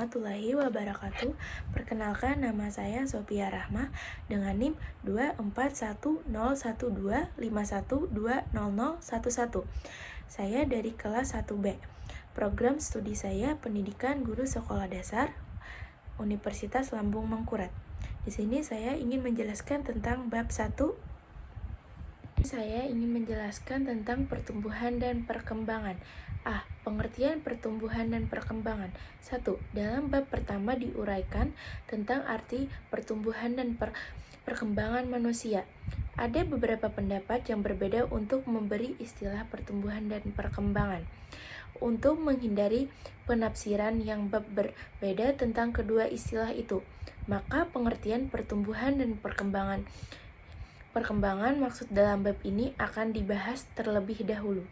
warahmatullahi wabarakatuh. Perkenalkan, nama saya Sophia Rahma dengan NIM 24101251200011. Saya dari kelas 1B. Program studi saya Pendidikan Guru Sekolah Dasar Universitas Lambung Mangkurat. Di sini saya ingin menjelaskan tentang bab 1. Saya ingin menjelaskan tentang pertumbuhan dan perkembangan. Pengertian pertumbuhan dan perkembangan. 1. Dalam bab pertama diuraikan tentang arti pertumbuhan dan perkembangan manusia. Ada beberapa pendapat yang berbeda untuk memberi istilah pertumbuhan dan perkembangan. Untuk menghindari penafsiran yang berbeda tentang kedua istilah itu, maka pengertian pertumbuhan dan perkembangan maksud dalam bab ini akan dibahas terlebih dahulu.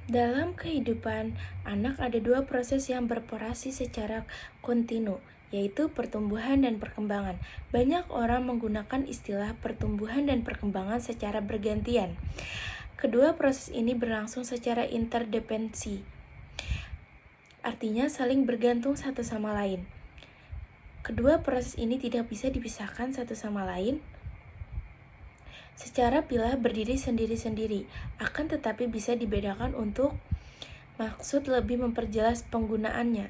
Dalam kehidupan anak ada dua proses yang beroperasi secara kontinu, yaitu pertumbuhan dan perkembangan. Banyak orang menggunakan istilah pertumbuhan dan perkembangan secara bergantian. Kedua proses ini berlangsung secara interdependensi, artinya saling bergantung satu sama lain. Kedua proses ini tidak bisa dipisahkan satu sama lain secara pilah berdiri sendiri-sendiri, akan tetapi bisa dibedakan untuk maksud lebih memperjelas penggunaannya.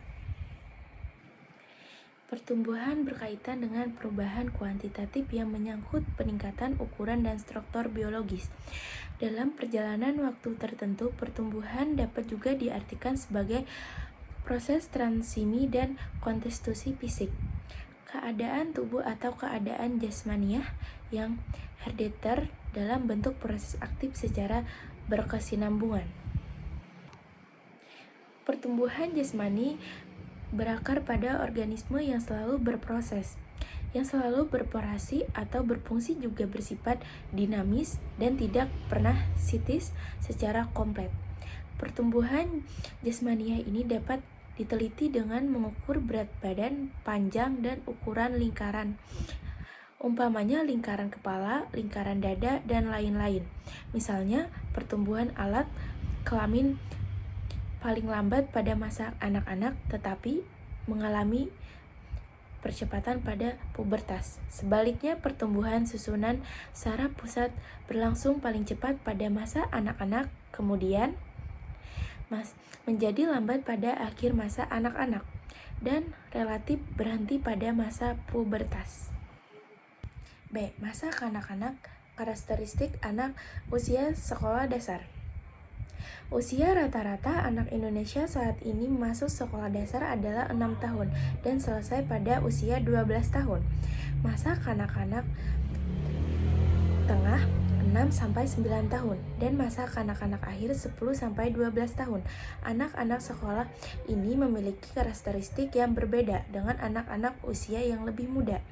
Pertumbuhan berkaitan dengan perubahan kuantitatif yang menyangkut peningkatan ukuran dan struktur biologis. Dalam perjalanan waktu tertentu, pertumbuhan dapat juga diartikan sebagai proses transisi dan konstitusi fisik. Keadaan tubuh atau keadaan jasmaniah yang herediter dalam bentuk proses aktif secara berkesinambungan. Pertumbuhan jasmani berakar pada organisme yang selalu berproses, yang selalu beroperasi atau berfungsi, juga bersifat dinamis dan tidak pernah statis secara komplit. Pertumbuhan jasmaniah ini dapat diteliti dengan mengukur berat badan, panjang, dan ukuran lingkaran. Umpamanya lingkaran kepala, lingkaran dada, dan lain-lain. Misalnya, pertumbuhan alat kelamin paling lambat pada masa anak-anak, tetapi mengalami percepatan pada pubertas. Sebaliknya, pertumbuhan susunan saraf pusat berlangsung paling cepat pada masa anak-anak, kemudian menjadi lambat pada akhir masa anak-anak, dan relatif berhenti pada masa pubertas. B. Masa kanak-kanak. Karakteristik anak usia sekolah dasar. Usia rata-rata anak Indonesia saat ini masuk sekolah dasar adalah 6 tahun dan selesai pada usia 12 tahun. Masa kanak-kanak tengah 6-9 tahun dan masa kanak-kanak akhir 10-12 tahun. Anak-anak sekolah ini memiliki karakteristik yang berbeda dengan anak-anak usia yang lebih muda.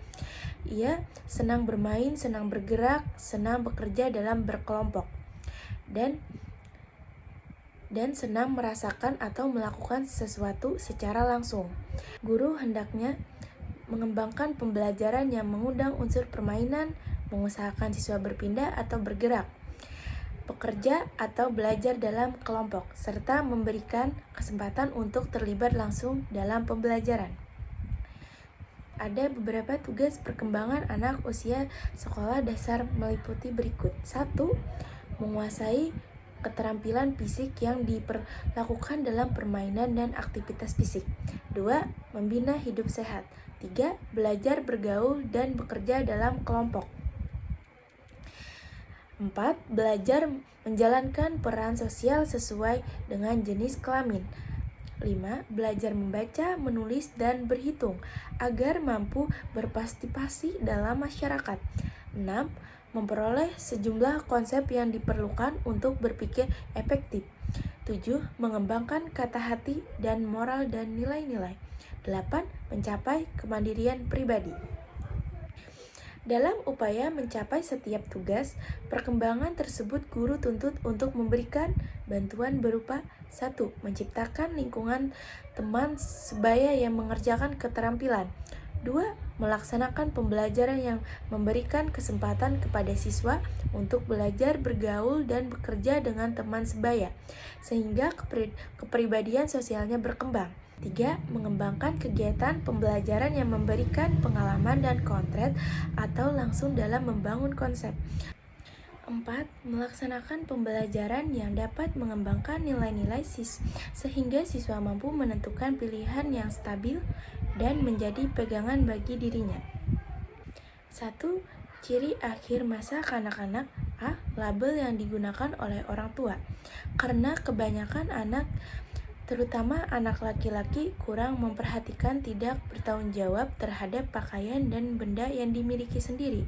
Ia senang bermain, senang bergerak, senang bekerja dalam berkelompok, dan senang merasakan atau melakukan sesuatu secara langsung. Guru hendaknya mengembangkan pembelajaran yang mengundang unsur permainan, mengusahakan siswa berpindah atau bergerak, bekerja atau belajar dalam kelompok, serta memberikan kesempatan untuk terlibat langsung dalam pembelajaran. Ada beberapa tugas perkembangan anak usia sekolah dasar meliputi berikut. 1. Menguasai keterampilan fisik yang diperlakukan dalam permainan dan aktivitas fisik. 2. Membina hidup sehat. 3. Belajar bergaul dan bekerja dalam kelompok. 4. Belajar menjalankan peran sosial sesuai dengan jenis kelamin. 5. Belajar membaca, menulis, dan berhitung agar mampu berpartisipasi dalam masyarakat. 6. Memperoleh sejumlah konsep yang diperlukan untuk berpikir efektif. 7. Mengembangkan kata hati dan moral dan nilai-nilai. 8. Mencapai kemandirian pribadi. Dalam upaya mencapai setiap tugas perkembangan tersebut, guru tuntut untuk memberikan bantuan berupa 1. Menciptakan lingkungan teman sebaya yang mengerjakan keterampilan. 2. Melaksanakan pembelajaran yang memberikan kesempatan kepada siswa untuk belajar bergaul dan bekerja dengan teman sebaya, sehingga kepribadian sosialnya berkembang. 3. Mengembangkan kegiatan pembelajaran yang memberikan pengalaman dan konkret atau langsung dalam membangun konsep. 4. Melaksanakan pembelajaran yang dapat mengembangkan nilai-nilai sehingga siswa mampu menentukan pilihan yang stabil dan menjadi pegangan bagi dirinya. 1. Ciri akhir masa kanak-kanak. A. Label yang digunakan oleh orang tua. Karena kebanyakan anak, terutama anak laki-laki, kurang memperhatikan, tidak bertanggung jawab terhadap pakaian dan benda yang dimiliki sendiri,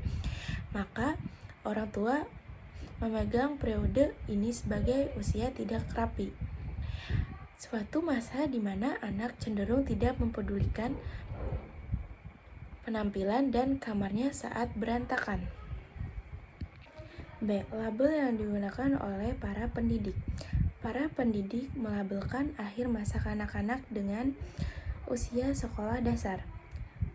maka orang tua memegang periode ini sebagai usia tidak rapi. Suatu masa di mana anak cenderung tidak mempedulikan penampilan dan kamarnya saat berantakan. B. Label yang digunakan oleh para pendidik. Para pendidik melabelkan akhir masa kanak-kanak dengan usia sekolah dasar.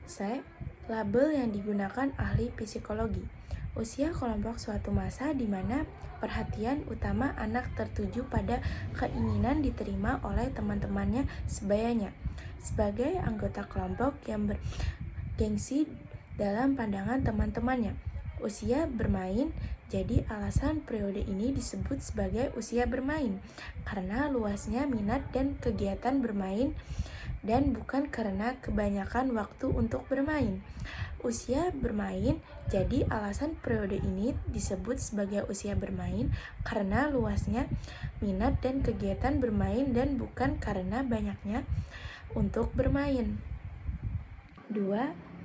C. Label yang digunakan ahli psikologi. Usia kelompok suatu masa di mana perhatian utama anak tertuju pada keinginan diterima oleh teman-temannya sebayanya sebagai anggota kelompok yang bergengsi dalam pandangan teman-temannya. Usia bermain. Jadi alasan periode ini disebut sebagai usia bermain karena luasnya minat dan kegiatan bermain dan bukan karena kebanyakan waktu untuk bermain. Usia bermain, jadi alasan periode ini disebut sebagai usia bermain karena luasnya minat dan kegiatan bermain dan bukan karena banyaknya untuk bermain. 2.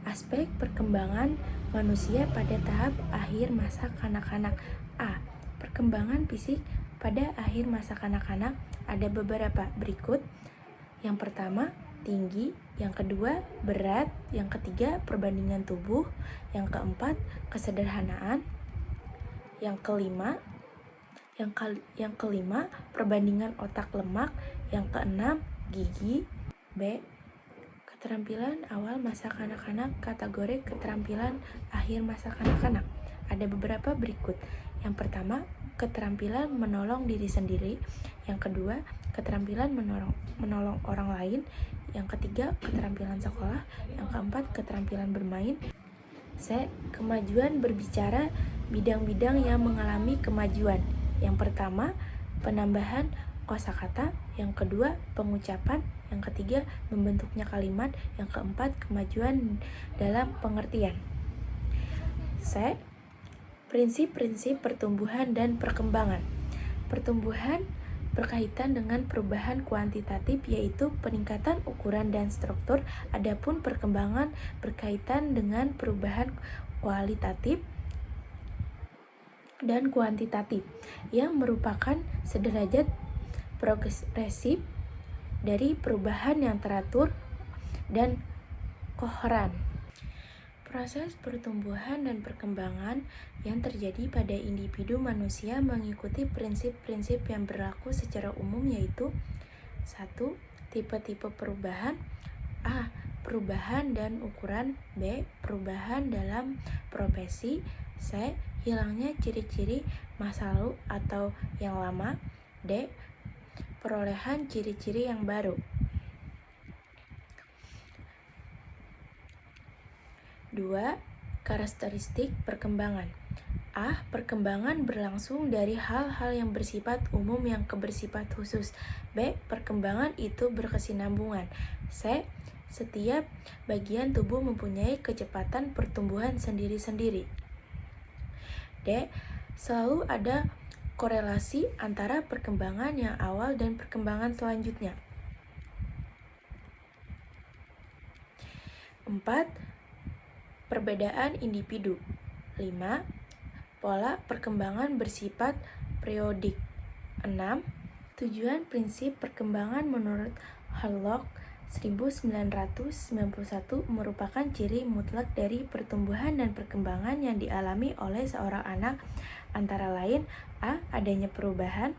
Aspek perkembangan manusia pada tahap akhir masa kanak-kanak. A. Perkembangan fisik pada akhir masa kanak-kanak ada beberapa berikut. Yang pertama, tinggi. Yang kedua, berat. Yang ketiga, perbandingan tubuh. Yang keempat, kesederhanaan. Yang kelima, perbandingan otak lemak. Yang keenam, gigi. B. Keterampilan awal masa kanak-kanak. Kategori keterampilan akhir masa kanak-kanak ada beberapa berikut. Yang pertama, keterampilan menolong diri sendiri. Yang kedua, keterampilan menolong orang lain. Yang ketiga, keterampilan sekolah. Yang keempat, keterampilan bermain. C. Kemajuan berbicara. Bidang-bidang yang mengalami kemajuan. Yang pertama, penambahan kosakata. Yang kedua, pengucapan. Yang ketiga, membentuknya kalimat. Yang keempat, kemajuan dalam pengertian. C. Prinsip-prinsip pertumbuhan dan perkembangan. Pertumbuhan berkaitan dengan perubahan kuantitatif, yaitu peningkatan ukuran dan struktur. Adapun perkembangan berkaitan dengan perubahan kualitatif dan kuantitatif, yang merupakan sederajat progresif dari perubahan yang teratur dan koheren. Proses pertumbuhan dan perkembangan yang terjadi pada individu manusia mengikuti prinsip-prinsip yang berlaku secara umum, yaitu 1. Tipe-tipe perubahan. A. Perubahan dan ukuran. B. Perubahan dalam profesi. C. Hilangnya ciri-ciri masa lalu atau yang lama. D. Perolehan ciri-ciri yang baru. 2. Karakteristik perkembangan. A. Perkembangan berlangsung dari hal-hal yang bersifat umum yang bersifat khusus. B. Perkembangan itu berkesinambungan. C. Setiap bagian tubuh mempunyai kecepatan pertumbuhan sendiri-sendiri. D. Selalu ada korelasi antara perkembangan yang awal dan perkembangan selanjutnya. 4. Perbedaan individu. 5. Pola perkembangan bersifat periodik. 6. Tujuan prinsip perkembangan menurut Harlock 1991 merupakan ciri mutlak dari pertumbuhan dan perkembangan yang dialami oleh seorang anak, antara lain: A. Adanya perubahan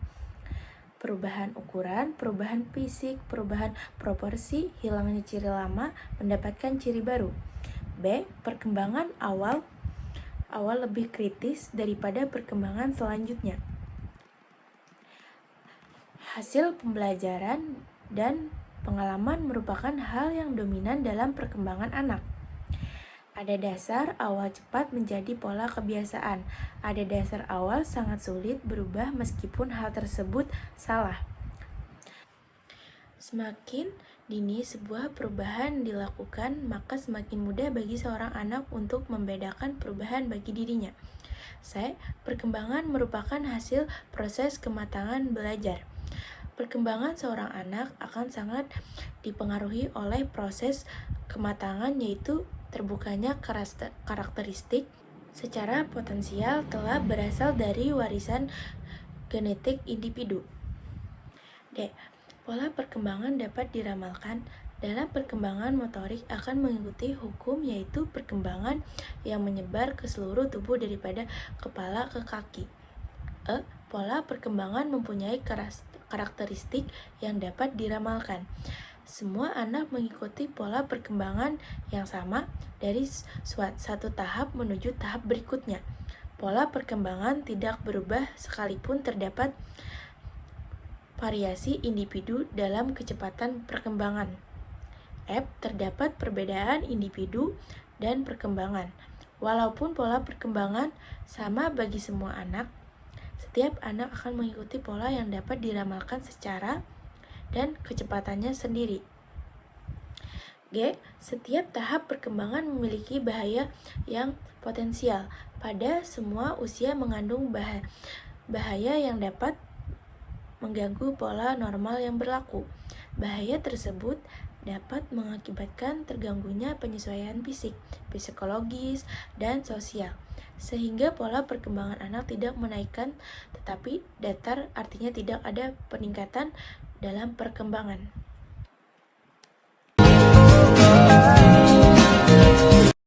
ukuran, perubahan fisik, perubahan proporsi, hilangnya ciri lama, mendapatkan ciri baru. B. Perkembangan awal lebih kritis daripada perkembangan selanjutnya. Hasil pembelajaran dan Pengalaman merupakan hal yang dominan dalam perkembangan anak. Ada dasar awal cepat menjadi pola kebiasaan. Ada dasar awal sangat sulit berubah meskipun hal tersebut salah. Semakin dini sebuah perubahan dilakukan, maka semakin mudah bagi seorang anak untuk membedakan perubahan bagi dirinya. Perkembangan merupakan hasil proses kematangan belajar. Perkembangan seorang anak akan sangat dipengaruhi oleh proses kematangan, yaitu terbukanya karakteristik secara potensial telah berasal dari warisan genetik individu. D. Pola perkembangan dapat diramalkan. Dalam perkembangan motorik akan mengikuti hukum, yaitu perkembangan yang menyebar ke seluruh tubuh daripada kepala ke kaki. Pola perkembangan mempunyai karakteristik yang dapat diramalkan. Semua anak mengikuti pola perkembangan yang sama dari satu tahap menuju tahap berikutnya. Pola perkembangan tidak berubah sekalipun terdapat variasi individu dalam kecepatan perkembangan. Terdapat perbedaan individu dan perkembangan. Walaupun pola perkembangan sama bagi semua anak, setiap anak akan mengikuti pola yang dapat diramalkan secara dan kecepatannya sendiri. G. Setiap tahap perkembangan memiliki bahaya yang potensial. Pada semua usia mengandung bahaya yang dapat mengganggu pola normal yang berlaku. Bahaya tersebut dapat mengakibatkan terganggunya penyesuaian fisik, psikologis, dan sosial, sehingga pola perkembangan anak tidak menaikkan tetapi datar, artinya tidak ada peningkatan dalam perkembangan.